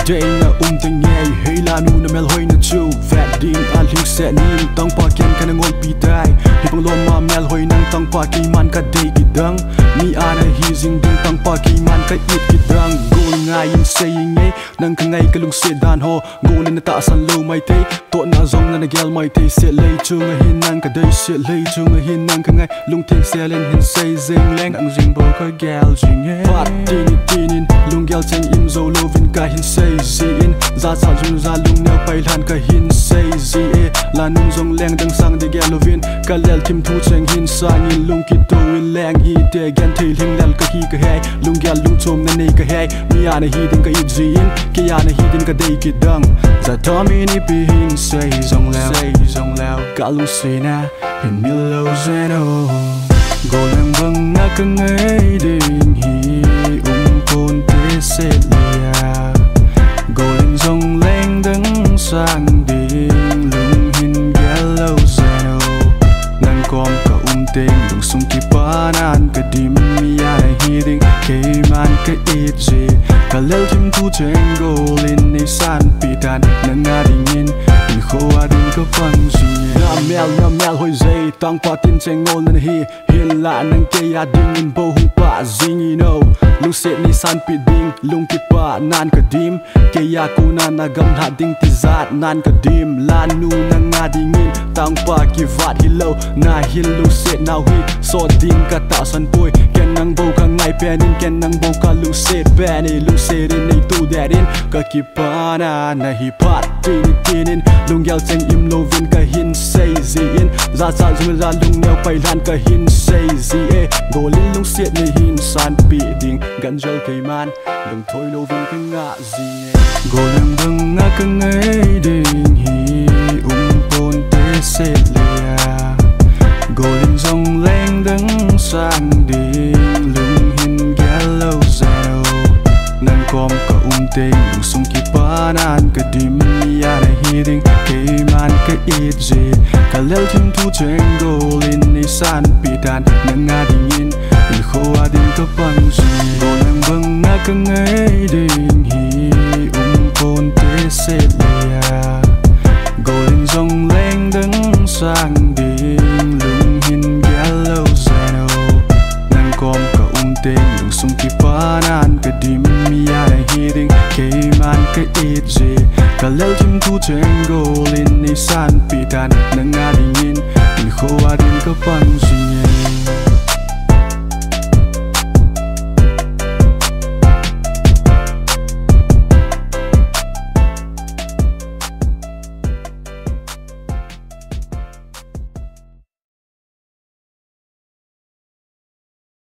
day na ting nghe hay là nu na mel hoi na chu vet ding al hing set ni tang pa ken kan ngol pi tai hi pang lo ma mel hoi nang tang pa ki man ka day ki dang mi ana hi jing ding tang pa ki man ka it ki dang go ngai in saying e nang ka ngai ka lung se dan ho go na ta san lo mai te to na zong na gel mai te se lei chu nga hin nang ka day se lei chu nga hin nang ka ngai lung thing se len hin say zing leng ang jing bo ka gel jing e pat tin lung gel chang im zo lovin ka hin say zi in za sa jung za lung na pai lan ka hin say zi e la nung zong leng dang sang de gel lovin ka lel kim thu chang hin sang in lung ki to in leng hi te gan thil hing lel ka hi ka hai lung gel lung chom na nei ka hai mi ana hi ding ka it zi in ki ana hi ding ka dei ki dang za ta mi ni pi hin say zong lao ka lung se na in mi lo zeno go leng bang na ka ngai ding hi pon te se lia go leng zong leng dang sang ding lung hin gelo zeno nang kom ka ting lung sung ki panan ka dim mi ai hi ding ke man ka it ji ka lel kim tu cheng go lin ni san pi tan nang nga ding in kho adin ka pang ji na mel hoi zai tang pa tin cheng ngol nan hi hin la nang ke ya ding in bo hung pa zing you know lung set ni san pi ding lung ki pa nan ka dim ke ya ku na na gam na ding ti zat nan ka dim la nu nang nga ding in tang pa ki vat hi lo na hil lu set now hi so ding ka ta san poi ken nang bo ka ngai pen in ken nang bo ka lu set pen e lu set in nei tu that in ka ki pa na hi pat tin in lung gel cheng im lovin ka hin say zi in za sa zum za lung neo pai lan ka hin say zi e go lin lung set ni hin san pi ding gan jol kai man lung thoi lovin ka nga zi go leng bang nga ka ngai ding hi pon te se lia go lin zong leng dang sang ding lung hin gelo zeno nang kom ka ting lung sung ki panan ka dim mi ana hi ding ke man ka it ji ka lel kim thu cheng go lin ni san pi tan nang nga ding in kho adin ka pang ji go leng bang nga ka ngai ding hi pon te se lia go lin zong leng dang sang ding lung hin gelo zeno nang kom ka ting lung sung ki panan ka dim mi ana hi ding ke man ka it ji ka lel kim thu cheng go lin ni san pi tan nang nga ding in kho adin ka pang ji